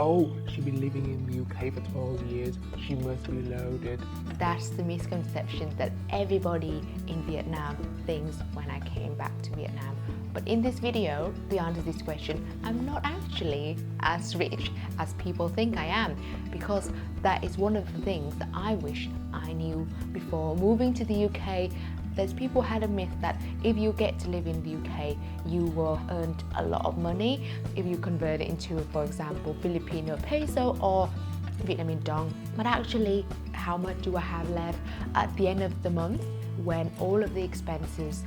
oh, she's been living in the UK for 12 years, she must be loaded. That's the misconception that everybody in Vietnam thinks when I came back to Vietnam. But in this video, the answer to this question, I'm not actually as rich as people think I am, because that is one of the things that I wish I knew before moving to the UK. There's people had a myth that if you get to live in the UK, you will earn a lot of money if you convert it into, for example, Filipino peso or Vietnamese dong. But actually, how much do I have left at the end of the month when all of the expenses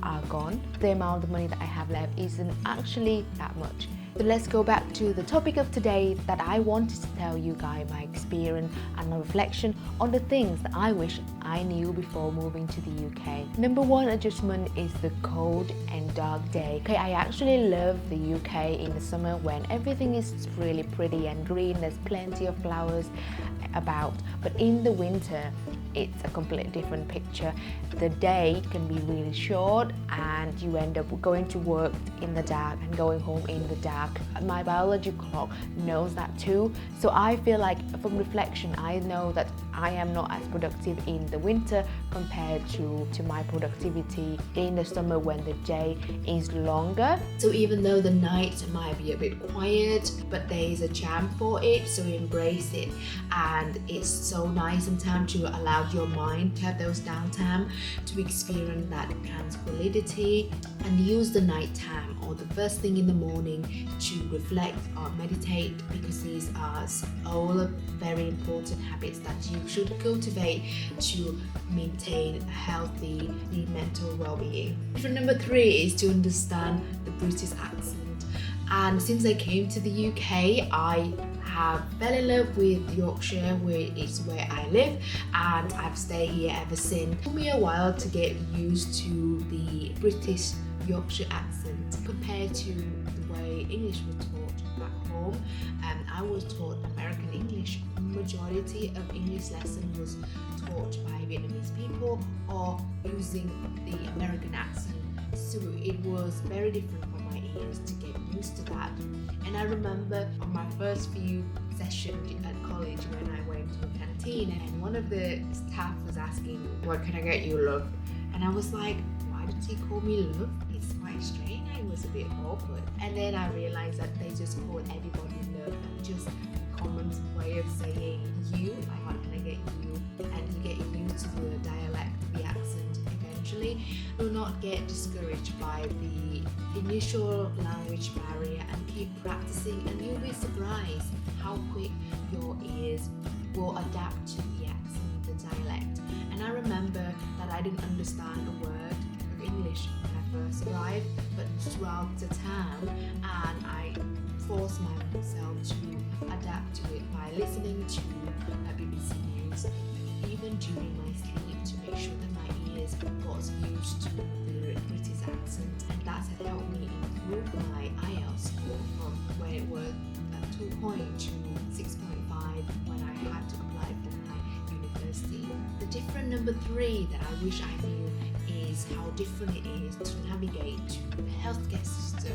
are gone? The amount of money that I have left isn't actually that much. So let's go back to the topic of today, that I wanted to tell you guys my experience and a reflection on the things that I wish I knew before moving to the UK. Number one adjustment is the cold and dark day. Okay, I actually love the UK in the summer when everything is really pretty and green, there's plenty of flowers about. But in the winter, it's a completely different picture. The day can be really short and you end up going to work in the dark and going home in the dark. My biology clock knows that too. So I feel like from reflection, I know that I am not as productive in the winter compared to my productivity in the summer when the day is longer. So even though the night might be a bit quiet, but there is a charm for it, so embrace it. And it's so nice sometimes to allow your mind to have those downtime to experience that tranquility, and use the night time or the first thing in the morning to reflect or meditate, because these are all very important habits that you should cultivate to maintain a healthy mental well-being. Number 3 is to understand the British accent. And since I came to the UK, I have fell in love with Yorkshire, where it's where I live, and I've stayed here ever since. It took me a while to get used to the British Yorkshire accent compared to the way English was taught back home. I was taught American English. Majority of English lesson was taught by Vietnamese people or using the American accent. So it was very different for my ears to get used to that. And I remember on my first few sessions at college when I went to the canteen and one of the staff was asking, "What can I get you, love?" And I was like, why did he call me love? It's quite strange. I was a bit awkward. And then I realized that they just call everybody love, and just a common way of saying you, like what can I get you? And you get used to the dialect, the accent eventually. Do not get discouraged by the initial language barrier and keep practicing, and you'll be surprised how quick your ears will adapt to the accent, the dialect. And I remember that I didn't understand a word of English when I first arrived, but throughout the time, and I forced myself to adapt to it by listening to BBC News, even during my sleep, to make sure that my ears got used to the British accent, and that had helped me improve my IELTS score from where it was at 2 to 6.5 when I had to apply for my university. The different number 3 that I wish I knew is how different it is to navigate to the healthcare system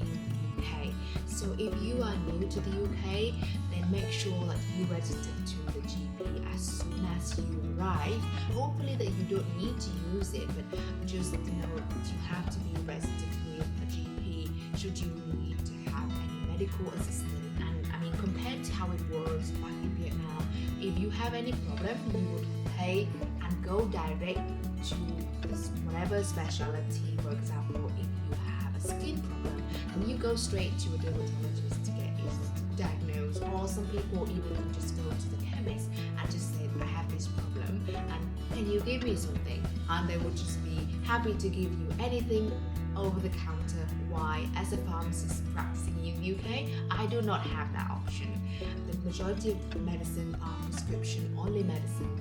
in the UK. So if you are new to the UK, then make sure that you register to the GP as soon as you arrive. Hopefully that you don't need to use it, but just know that you have to be registered with a GP should you need to have any medical assistance. And I mean, compared to how it was back in Vietnam, if you have any problem, you would pay and go direct to whatever specialty. For example, if you have a skin problem, then you go straight to a dermatologist to get it diagnosed. Or some people even just go to the chemist and just say, I have this problem and can you give me something? And they would just be happy to give you anything over the counter. Why, as a pharmacist practicing in the UK, I do not have that option. The majority of medicine are prescription only medicine,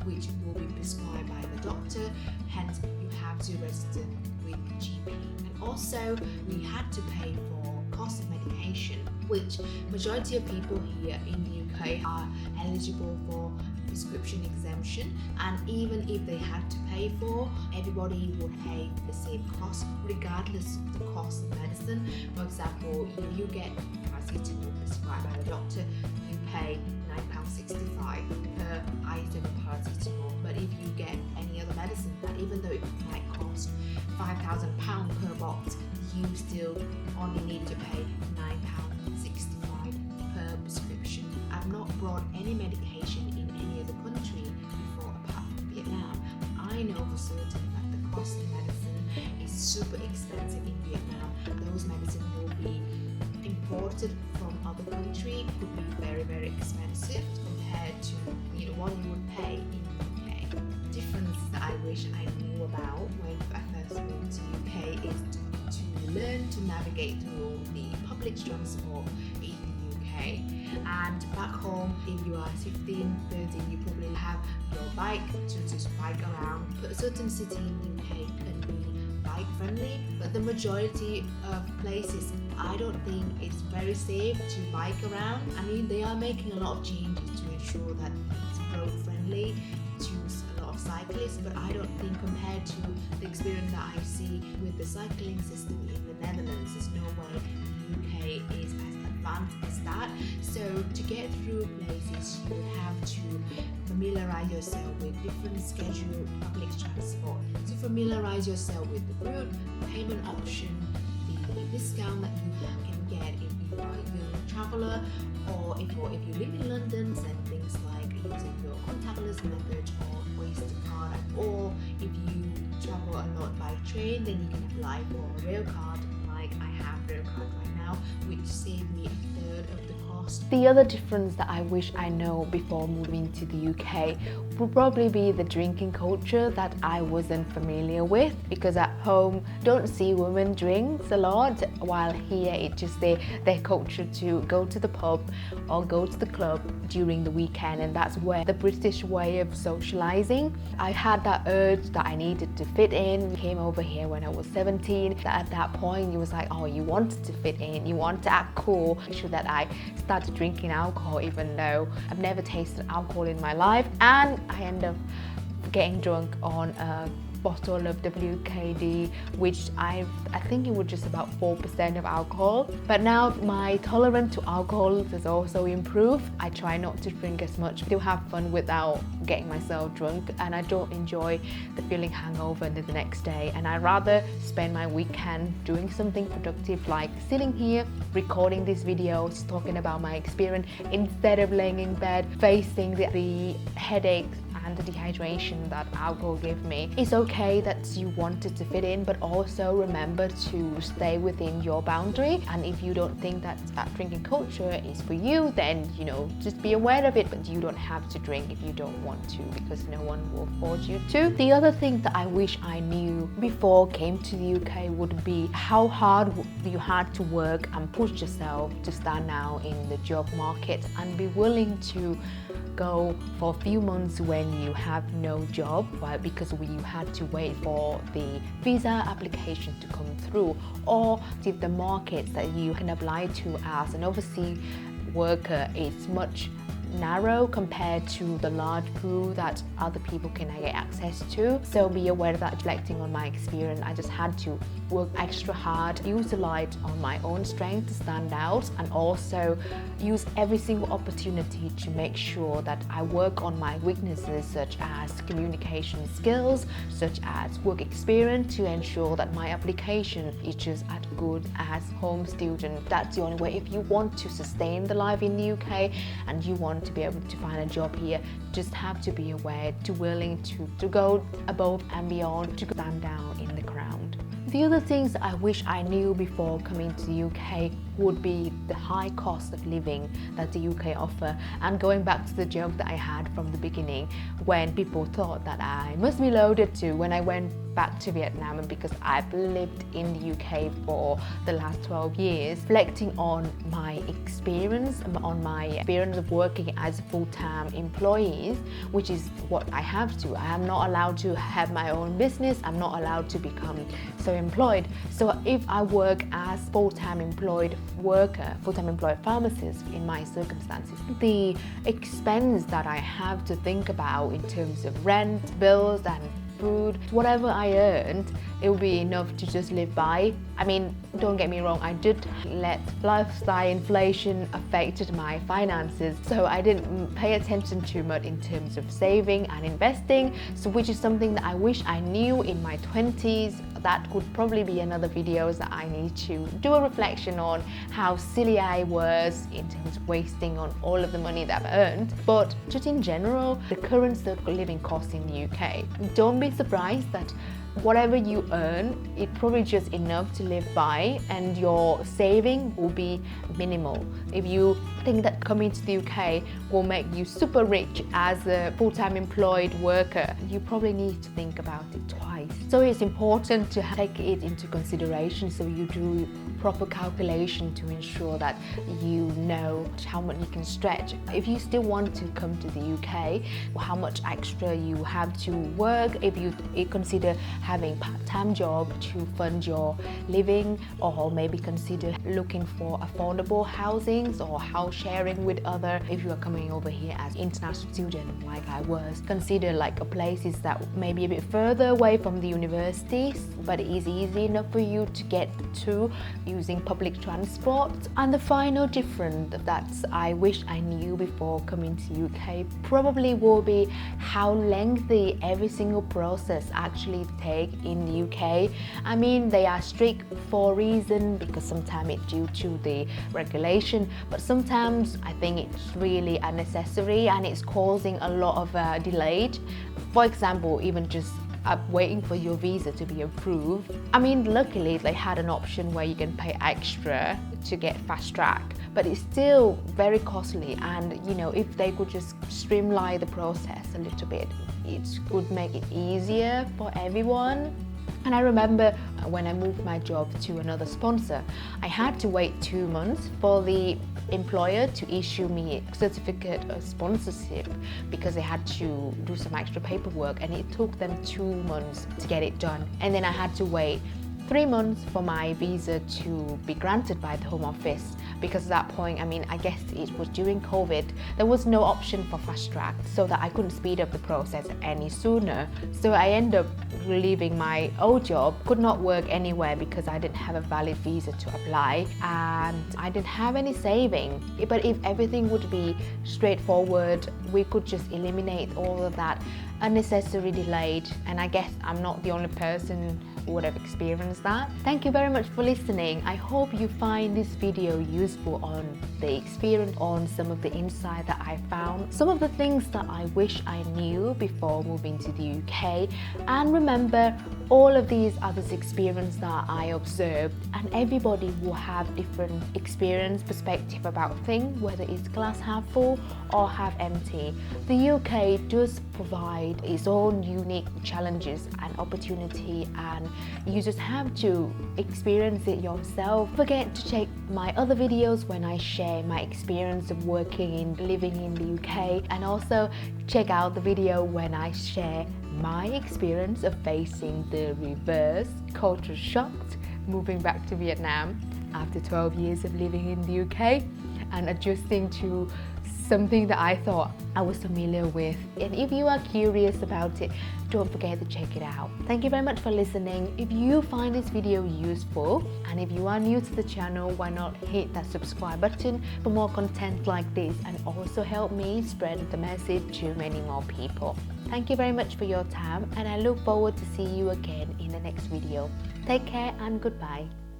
which will be prescribed by the doctor, hence you have to register with the GP. And also we had to pay for cost of medication, which majority of people here in the UK are eligible for prescription exemption, and even if they had to pay for, everybody would pay the same cost regardless of the cost of medicine. For example, if you get paracetamol prescribed by the doctor, you pay £9.65 per item of paracetamol. But if you get any other medicine, that even though it might cost £5,000 per box, you still only need to pay £9.65 per prescription. I've not brought any medication in any other country before apart from Vietnam. I know for certain that the cost of medicine is super expensive in Vietnam. Those medicines will be imported from other countries, could be very, very expensive compared to what you would pay in UK. The difference that I wish I knew about when I first moved to UK is to learn to navigate through the public transport in the UK. And back home, if you are 15, 13, you probably have your bike to just bike around. But a certain city in the UK can be bike friendly, but the majority of places I don't think it's very safe to bike around. I mean, they are making a lot of changes to ensure that it's road friendly, choose a lot of cyclists, but I don't think compared to the experience that I see with the cycling system in the Netherlands, there's no way the UK is as advanced as that. So to get through places, you would have to familiarize yourself with different scheduled public transport. So familiarize yourself with the route, payment option, the discount that you can get if you are a young traveler, or if you live in London, then things like using your contactless method or Oyster card. Or if you travel a lot by train, then you can apply for a rail card, like I have rail card right now, which saved me a third of the cost. The other difference that I wish I know before moving to the UK would probably be the drinking culture that I wasn't familiar with, because at home don't see women drinks a lot, while here it's just their culture to go to the pub or go to the club during the weekend, and that's where the British way of socializing. I had that urge that I needed to fit in. Came over here when I was 17. At that point it was like, oh, you wanted to fit in, you want to act cool. Sure that I started drinking alcohol even though I've never tasted alcohol in my life, and I end up getting drunk on a bottle of WKD, which I think it was just about 4% of alcohol. But now my tolerance to alcohol has also improved. I try not to drink as much, still have fun without getting myself drunk, and I don't enjoy the feeling hangover the next day. And I'd rather spend my weekend doing something productive, like sitting here recording these videos, talking about my experience, instead of laying in bed facing the headaches and the dehydration that alcohol gave me. It's okay that you wanted to fit in, but also remember to stay within your boundary. And if you don't think that drinking culture is for you, then just be aware of it, but you don't have to drink if you don't want to, because no one will force you to. The other thing that I wish I knew before I came to the UK would be how hard you had to work and push yourself to stand out in the job market and be willing to go for a few months when you have no job, right? Because you had to wait for the visa application to come through, or if the markets that you can apply to as an overseas worker is much narrow compared to the large pool that other people can get access to. So be aware that reflecting on my experience, I just had to work extra hard, use a light on my own strength to stand out, and also use every single opportunity to make sure that I work on my weaknesses, such as communication skills, such as work experience, to ensure that my application is just as good as home student. That's the only way. If you want to sustain the life in the UK and you want to be able to find a job here, just have to be aware, to willing to go above and beyond, to stand down in the crowd. The other things I wish I knew before coming to the UK would be the high cost of living that the UK offer. And going back to the joke that I had from the beginning, when people thought that I must be loaded too, when I went back to Vietnam, and because I've lived in the UK for the last 12 years, reflecting on my experience of working as full-time employees, which is what I have to. I am not allowed to have my own business. I'm not allowed to become self-employed. So if I work as full-time employed worker, full-time employed pharmacist in my circumstances, the expense that I have to think about in terms of rent, bills and food, whatever I earned it will be enough to just live by. I mean, don't get me wrong, I did let lifestyle inflation affected my finances, so I didn't pay attention too much in terms of saving and investing, so which is something that I wish I knew in my 20s. That could probably be another video that I need to do a reflection on how silly I was in terms of wasting on all of the money that I've earned. But just in general, the current living costs in the UK, don't be surprised that whatever you earn, it's probably just enough to live by, and your saving will be minimal. If you think that coming to the UK will make you super rich as a full-time employed worker, you probably need to think about it twice. So it's important to take it into consideration, so you do proper calculation to ensure that you know how much you can stretch. If you still want to come to the UK, how much extra you have to work, if you consider having part-time job to fund your living, or maybe consider looking for affordable housings or house sharing with other. If you are coming over here as international student like I was, consider like places that may be a bit further away from the universities, but it is easy enough for you to get to using public transport. And the final difference that I wish I knew before coming to UK probably will be how lengthy every single process actually takes in the UK. I mean, they are strict for a reason, because sometimes it's due to the regulation, but sometimes I think it's really unnecessary and it's causing a lot of delay. For example, even just waiting for your visa to be approved. I mean, luckily they had an option where you can pay extra to get fast track, but it's still very costly, and you know, if they could just streamline the process a little bit, it could make it easier for everyone. And I remember when I moved my job to another sponsor, I had to wait 2 months for the employer to issue me a certificate of sponsorship, because they had to do some extra paperwork, and it took them 2 months to get it done. And then I had to wait 3 months for my visa to be granted by the Home Office, because at that point, I mean, I guess it was during COVID, there was no option for fast track, so that I couldn't speed up the process any sooner. So I ended up leaving my old job, could not work anywhere because I didn't have a valid visa to apply, and I didn't have any saving. But if everything would be straightforward, we could just eliminate all of that unnecessary delay, and I guess I'm not the only person who would have experienced that. Thank you very much for listening. I hope you find this video useful on the experience, on some of the insight that I found, some of the things that I wish I knew before moving to the UK. And remember, all of these are the experience that I observed, and everybody will have different experience, perspective about things, whether it's glass half full or half empty. The UK does provide its own unique challenges and opportunity, and you just have to experience it yourself. Don't forget to check my other videos when I share my experience of working and living in the UK, and also check out the video when I share my experience of facing the reverse culture shock moving back to Vietnam after 12 years of living in the UK and adjusting to something that I thought I was familiar with. And if you are curious about it, don't forget to check it out. Thank you very much for listening. If you find this video useful, and if you are new to the channel, why not hit that subscribe button for more content like this, and also help me spread the message to many more people. Thank you very much for your time, and I look forward to see you again in the next video. Take care and goodbye.